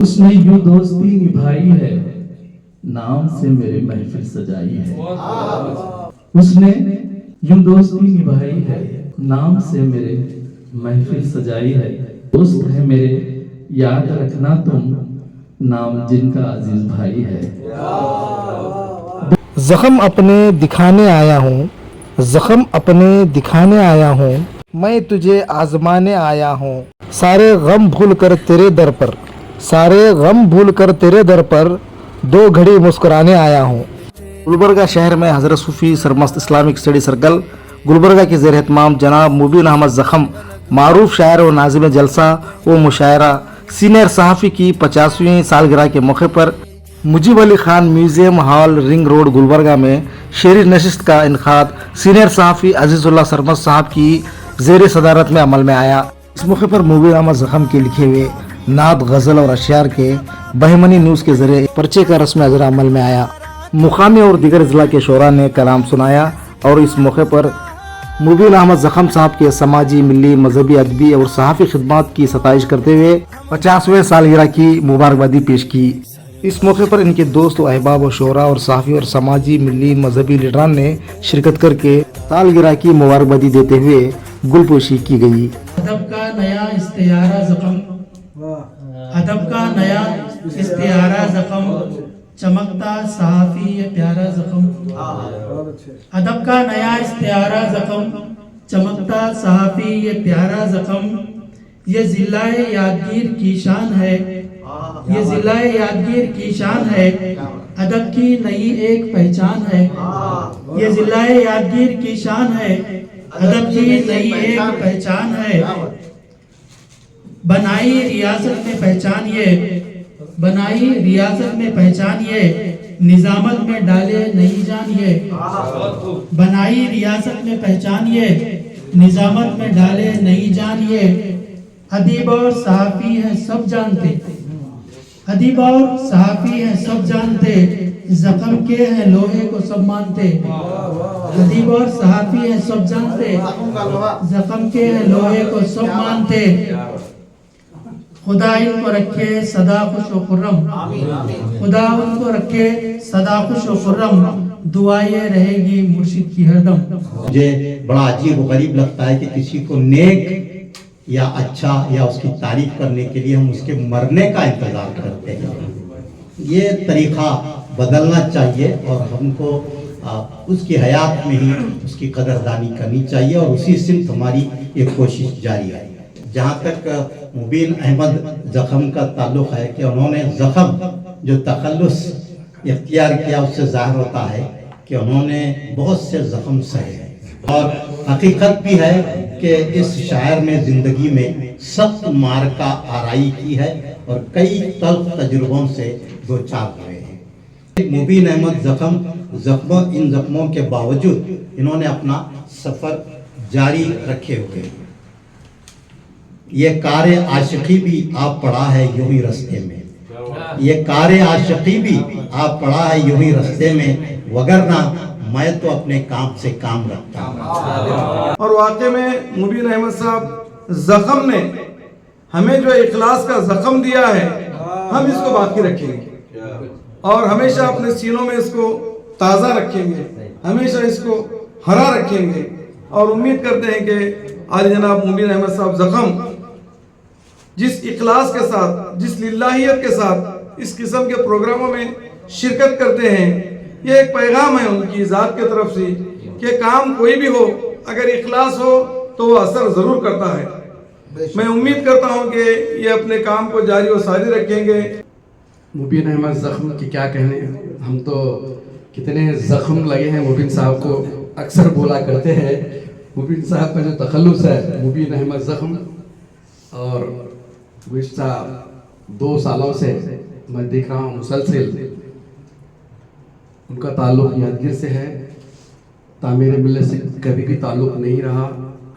उसने यूं दोस्ती निभाई है, नाम से मेरे महफिल सजाई है। उसने यूं दोस्ती निभाई है, नाम से मेरे महफिल सजाई है। दोस्त है मेरे याद रखना तुम, नाम जिनका अजीज भाई है। जख्म अपने दिखाने आया हूँ, जख्म अपने दिखाने आया हूँ, मैं तुझे आजमाने आया हूँ। सारे गम भूल कर तेरे दर पर, सारे गम भूल कर तेरे दर पर दो घड़ी मुस्कुराने आया हूँ। गुलबर्गा शहर में हज़रत सूफ़ी Sarmast Islamic study circle Gulbarga के ज़ेर एहतमाम जनाब मुबीन अहमद ज़ख़म मारूफ शायर व नाज़िम जलसा व मुशायरा सीनियर सहाफ़ी की 50वीं सालगिरह के मौके पर Mujeeb Ali Khan museum hall ring road Gulbarga में शेरी नशिस्त का इनकाद सीनियर सहाफ़ी अजीज़ुल्लाह सरमस्त साहब की ज़ेर सदारत में अमल में आया। इस मौके पर मुबीन अहमद ज़ख़म के लिखे हुए नात गज़ल और अशआर के बहमनी न्यूज़ के ज़रिए पर्चे का रस्म अज़रा अमल में आया। मुकामी और दीगर ज़िला के शोरा ने कलाम सुनाया और इस मौके पर मुबीन अहमद ज़ख़म साहब के समाजी, मिली, मजहबी, अदबी और सहाफ़ी खिदमात की सताइश करते हुए 50वें सालगिरह की मुबारकबादी पेश की। इस मौके पर इनके दोस्त व अहबाब व शोरा और सहाफ़ी और समाजी, मिली, मजहबी लीडरान ने शिरकत करके सालगिरह की मुबारकबादी देते हुए गुलपोशी की गई। अदब का नया इस्तियारा ज़ख़म, अदब का नया इस्तियारा ज़ख़म, चमकता सहाफ़ी ये प्यारा ज़ख़म। अदब का नया इस्तियारा ज़ख़म, चमकता सहाफ़ी ये प्यारा ज़ख़म। ये ज़िला-ए यादगीर की शान है, ये ज़िला-ए यादगीर की शान है। अदब की नई एक पहचान है, ये ज़िला-ए यादगीर की शान है। अदब की नई एक पहचान है। बनाई रियासत में पहचान ये, बनाई रियासत में पहचान ये, निजामत में डाले नई जान ये। बनाई रियासत में पहचान ये, निजामत में डाले नई जान ये। अदीब और सहाफ़ी हैं सब जानते, अदीब और सहाफ़ी हैं सब जानते, ज़ख़म के हैं लोहे को सब मानते। अदीब और सहाफ़ी हैं सब जानते, ज़ख़म के हैं लोहे को सब मानते। खुदा इनको रखे सदा खुश व खुर्रम, खुदा उनको रखे सदा खुश व खुर्रम। दुआएं रहेगी मुर्शिद की हरदम। मुझे बड़ा अजीब व गरीब लगता है कि किसी को नेक या अच्छा या उसकी तारीफ करने के लिए हम उसके मरने का इंतजार करते हैं। ये तरीक़ा बदलना चाहिए और हमको उसकी हयात में ही उसकी कदरदानी करनी चाहिए और उसी सिमत हमारी ये कोशिश जारी है। जहाँ तक मुबीन अहमद ज़ख़म का ताल्लुक़ है कि उन्होंने ज़ख़म जो तखल्लुस इख्तियार किया उससे ज़ाहिर होता है कि उन्होंने बहुत से ज़ख़म सहे हैं। और हकीकत भी है कि इस शायर ने ज़िंदगी में सख्त मार का आराई की है और कई तल्ख़ तजुर्बों से दो चार हुए हैं। मुबीन अहमद ज़ख़म इन ज़ख़मों के बावजूद इन्होंने अपना सफ़र जारी रखे हुए हैं। ये कारे आशिकी भी आप पड़ा है यूं ही रास्ते में, ये कारे आशिकी भी आप पड़ा है यूं ही रास्ते में, वगरना मैं तो अपने काम से काम रखता हूँ। और वाकई में मुबीन अहमद साहब ज़ख़म ने हमें जो इखलास का ज़ख़म दिया है, हम इसको बाकी रखेंगे और हमेशा अपने सीनों में इसको ताज़ा रखेंगे, हमेशा इसको हरा रखेंगे और उम्मीद करते हैं कि आली जनाब मुबीन अहमद साहब ज़ख़म जिस इखलास के साथ, जिस लिल्लाहियत के साथ इस किस्म के प्रोग्रामों में शिरकत करते हैं, ये एक पैगाम है उनकी ज़ात की तरफ से कि काम कोई भी हो, अगर इखलास हो तो वो असर ज़रूर करता है। मैं उम्मीद करता हूँ कि ये अपने काम को जारी व सारी रखेंगे। मुबीन अहमद ज़ख़म की क्या कहने, हम तो कितने ज़ख़म लगे हैं मुबीन साहब को अक्सर बोला करते हैं। मुबीन साहब का जो तखल्लुस है मुबीन अहमद ज़ख़म, और गुज़िश्ता 2 सालों से मैं देख रहा हूँ मुसलसल उनका ताल्लुक़ यादगीर से है। तामीर मिल्लत से कभी भी ताल्लुक़ नहीं रहा।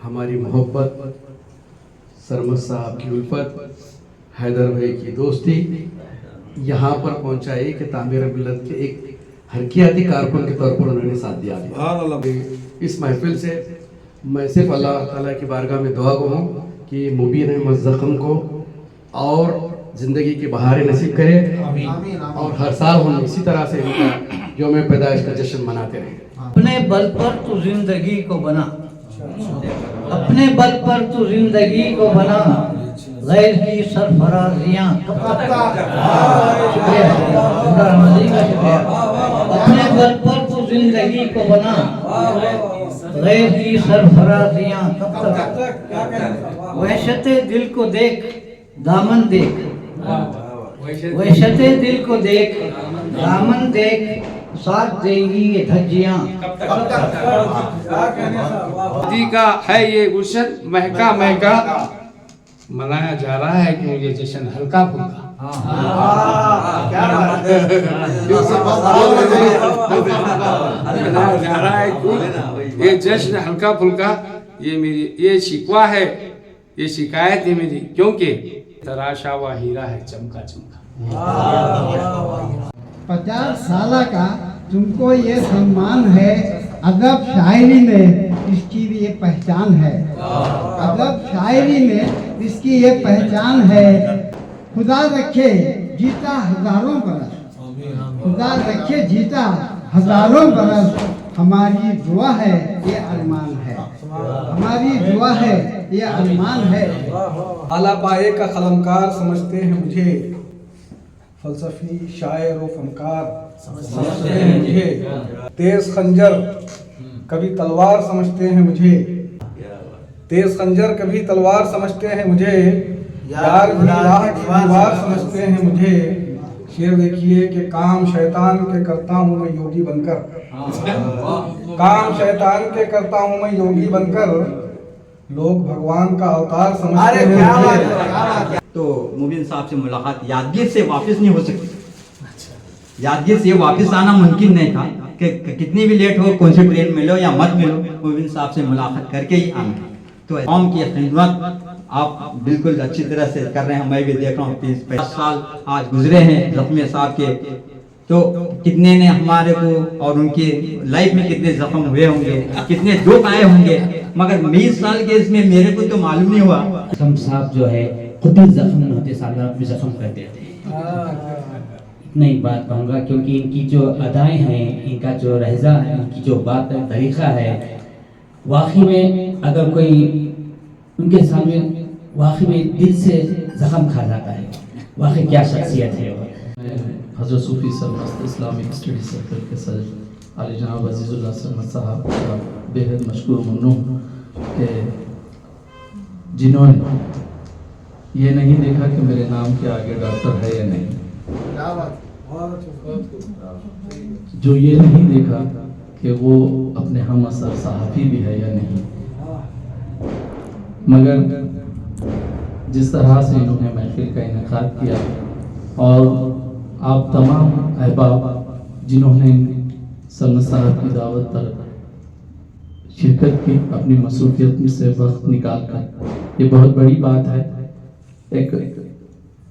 हमारी मोहब्बत, सरमस्त साहब की उल्फत, हैदर भाई की दोस्ती यहाँ पर पहुँचाई कि तामीर मिल्लत के एक हरकियाती कारकुन के तौर पर उन्होंने साथ दिया। इस महफिल से मैं सिर्फ अल्लाह ताला की बारगाह में दुआ को हूँ कि मुबीन अहमद ज़ख़म को और زندگی کی بہاریں نصیب کرے اور ہر سال ہم اسی طرح سے ان کا یوم پیدائش کا جشن مناتے رہیں. اپنے بل پر تو زندگی کو بنا، اپنے بل پر تو زندگی کو بنا، غیر کی سرفرازیاں کب تک. شکریہ رحمانی کا شکریہ. اپنے بل پر تو زندگی کو بنا، غیر کی سرفرازیاں کب تک. وحشت دل کو دیکھ دامن دیکھ، وحشت دل کو دیکھ دامن دیکھ، ساتھ دیں گی یہ دھجیاں. شادی کا ہے یہ گلشن مہکا مہکا، منایا جا رہا ہے کہ یہ جشن ہلکا پھلکا. منایا جا رہا ہے کہ یہ جشن ہلکا پھلکا. یہ میری یہ شکوہ ہے، یہ شکایت ہے میری، کیونکہ تراشا ہوا ہیرا ہے چمکا چمکا. 50 سالہ کا تم کو یہ سمان ہے، ادب شاعری میں اس کی بھی یہ پہچان ہے. ادب شاعری میں اس کی یہ پہچان ہے. خدا رکھے جیتا ہزاروں برس، خدا رکھے جیتا ہزاروں برس، ہماری دعا ہے یہ ارمان ہے، ہماری دعا ہے یہ ارمان ہے. اعلیٰ پائے کا قلمکار سمجھتے ہیں مجھے، فلسفی شاعر و فنکار سمجھتے ہیں مجھے. تیز خنجر کبھی تلوار سمجھتے ہیں مجھے، تیز خنجر کبھی تلوار سمجھتے ہیں مجھے. یار بھی راہ کی دیوار سمجھتے ہیں مجھے. شعر دیکھیے کہ کام شیطان کے کرتا ہوں میں یوگی بن کر، کام شیطان کے کرتا ہوں میں یوگی بن کر، لوگ بھگوان کا اوتار سمجھتے ہیں مجھے. تو مبین صاحب سے ملاقات یادگیر سے واپس نہیں ہو سکتی. یادگیر سے واپس آنا ممکن نہیں تھا کہ کتنی بھی لیٹ ہو، کون سی ٹرین ملو یا مت ملو، مبین صاحب سے ملاقات کر کے ہی آنا. تو قوم کی خدمت آپ بالکل اچھی طرح سے کر رہے ہیں. میں بھی دیکھ رہا ہوں 30-50 سال آج گزرے ہیں زخمی صاحب کے، تو کتنے نے ہمارے کو اور ان کی لائف میں کتنے زخم ہوئے ہوں گے، کتنے دکھ آئے ہوں گے، مگر 20 سال کے اس میں میرے کو تو معلوم نہیں ہوا. زخم صاحب جو ہے خود زخم نہ ہوتے، سالات بھی زخم کرتے تھے. اتنا ہی بات کہوں گا کیونکہ ان کی جو ادائیں ہیں، ان کا جو لہجہ ہے، ان کی جو بات کا طریقہ ہے، واقعی میں اگر کوئی ان کے سامنے واقعی میں دل سے زخم کھا جاتا ہے. واقعی کیا شخصیت ہے وہ. حضرت صوفی سرمست اسلامک اسٹڈی سرکل کے صدر علی جناب عزیز اللہ سرمست صاحب کا بے حد مشکور ممنون کہ جنہوں نے یہ نہیں دیکھا کہ میرے نام کے آگے ڈاکٹر ہے یا نہیں، جو یہ نہیں دیکھا کہ وہ اپنے ہم اثر صحافی بھی ہے یا نہیں، مگر جس طرح سے انہوں نے محفل کا انعقاد کیا اور آپ تمام احباب جنہوں نے سرمست صاحب کی دعوت پر شرکت کی، اپنی مصروفیت سے وقت نکال کر، یہ بہت بڑی بات ہے. ایک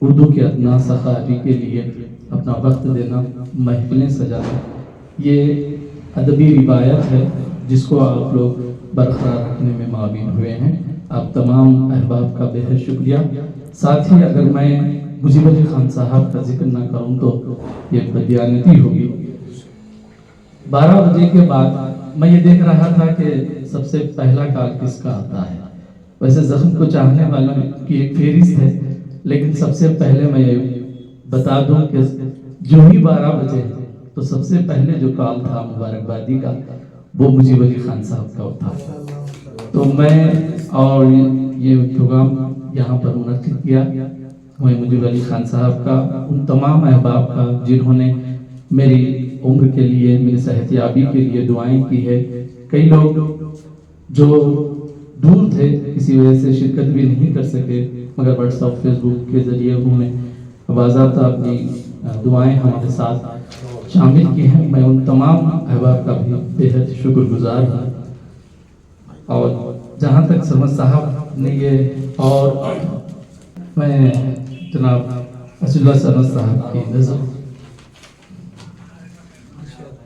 اردو کے ادنا سخاوی کے لیے اپنا وقت دینا، محفلیں سجانا، یہ ادبی روایت ہے جس کو آپ لوگ برقرار رکھنے میں معاون ہوئے ہیں. آپ تمام احباب کا بے حد شکریہ. ساتھ ہی اگر میں مجیب علی خان صاحب کا ذکر نہ کروں تو یہ بدیانتی ہوگی. 12 بجے کے بعد میں یہ دیکھ رہا تھا کہ سب سے پہلا کال کس کا آتا ہے. ویسے زخم کو چاہنے والوں کی ایک فہرست ہے، لیکن سب سے پہلے میں یہ بتا دوں کہ جو ہی 12 بجے تو سب سے پہلے جو کال تھا مبارکبادی کا، وہ مجیب علی خان صاحب کا تھا. تو میں اور یہ پروگرام یہاں پر منعقد کیا، میں مجیب علی خان صاحب کا، ان تمام احباب کا جنہوں نے میری عمر کے لیے، میری صحت یابی کے لیے دعائیں کی ہے. کئی لوگ جو دور تھے کسی وجہ سے شرکت بھی نہیں کر سکے، مگر واٹس ایپ فیس بک کے ذریعے انہوں نے باضابطہ اپنی دعائیں ہمارے ساتھ شامل کی ہیں. میں ان تمام احباب کا بھی بے حد شکر گزار ہوں. اور جہاں تک سرمست صاحب نے یہ، اور میں جناب اسد اللہ سرمست صاحب کی نظر،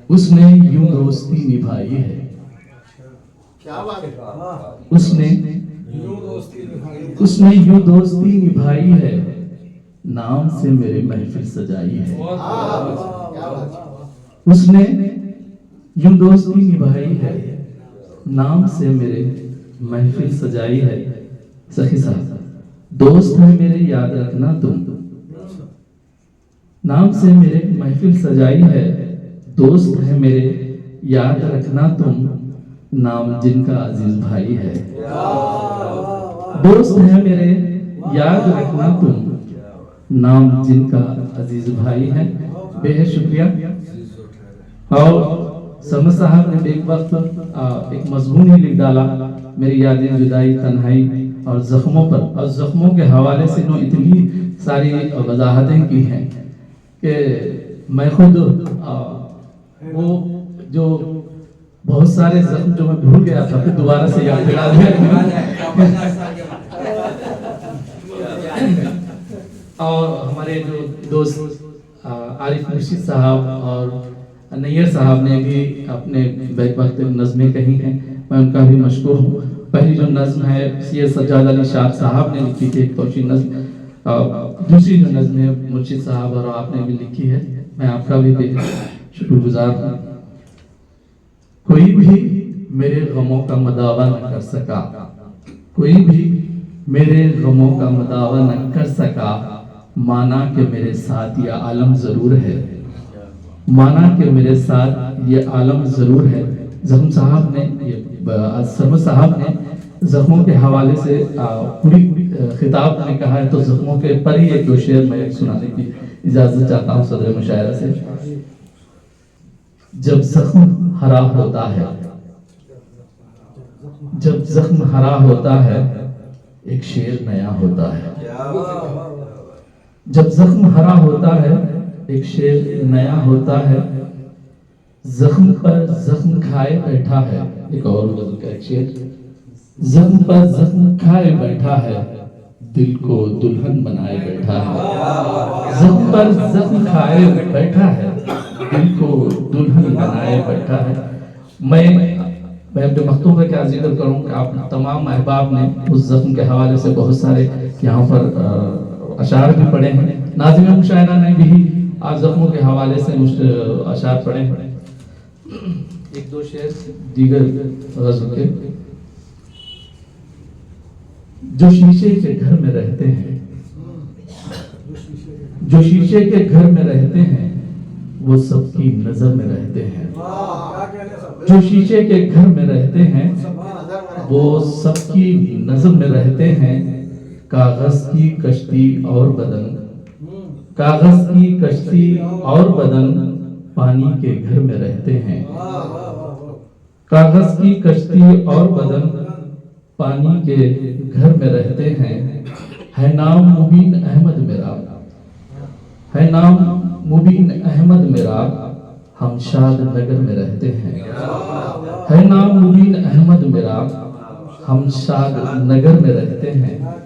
اس نے یوں دوستی نبھائی ہے، اس نے یوں دوستی نبھائی ہے، नाम से मेरी महफिल सजाई है। उसने यूं दोस्ती निभाई है, नाम से मेरे महफिल सजाई है। सखी साहब, दोस्त है मेरे याद रखना तुम, नाम से मेरे महफिल सजाई है। दोस्त है मेरे याद रखना तुम, नाम जिनका अजीज भाई है। दोस्त है मेरे याद रखना तुम, नाम जिनका अजीज भाई है। बेहद शुक्रिया। और समद साहब ने एक वक्त एक मजमून ही लिख डाला, मेरी यादें जुदाई तन्हाई और जख्मों पर, और जख्मों के हवाले से इन्होंने इतनी सारी वजाहतें की हैं कि मैं खुद वो जो बहुत सारे जख्म जो मैं भूल गया था, फिर दोबारा से याद दिला दिया। और हमारे जो दोस्त आरिफ मुर्शिद साहब और नैयर साहब ने भी अपने बैक वक्त नज़में कही हैं, मैं उनका भी मशकूर हूँ। पहली जो नज़्म है सैयद सज्जाद अली शाह साहब ने लिखी थी, एक तोशी नज़्म, दूसरी जो नज़्म है मुर्शिद साहब और आपने भी लिखी है। मैं आपका भी शुक्रगुजार हूँ। कोई भी मेरे गमों का मदावा न कर सका, कोई भी मेरे गमों का मदावा न कर सका, माना कि मेरे साथ ये आलम जरूर है, माना कि मेरे साथ ये आलम जरूर है। जख्म साहब ने, सरमद साहब ने जख्मों के हवाले से पूरी खिताब में कहा है, तो जख्मों के पर ही एक दो शेर मैं सुनाने की इजाजत चाहता हूँ सदर मुशायरा से। जब जख्म हरा होता है, जब जख्म हरा होता है, एक शेर नया होता है। जब जख्म हरा होता है, एक शेर नया होता है। जख्म पर जख्म खाए बैठा है, एक और गजल का एक शेर। जख्म पर जख्म खाए बैठा है, दिल को दुल्हन बनाए बैठा है। जख्म पर जख्म खाए बैठा है, दिल को दुल्हन बनाए बैठा है। मैं अपने मखतूम में क्या जिक्र करूं कि आप तमाम अहबाब ने उस जख्म के हवाले से बहुत सारे यहाँ पर अशार भी पढ़े हैं। नाज़िम मुशायरा ने भी आज जख्मों के हवाले से अशार पढ़े हैं। एक दो शेर दीगर गज़ल के। जो शीशे के घर में रहते हैं, जो शीशे के घर में रहते हैं, वो सबकी नजर में रहते हैं। जो शीशे के घर में रहते हैं, वो सबकी नजर में रहते हैं। कागज की कश्ती और बदन, कागज की कश्ती और बदन, पानी के घर में रहते हैं। कागज की कश्ती और बदन, पानी के घर में रहते हैं। है नाम मुबीन अहमद मेरा, है नाम मुबीन अहमद मेरा, हम शाद नगर में रहते हैं। है नाम मुबीन अहमद मेरा, हम शाद नगर में रहते हैं।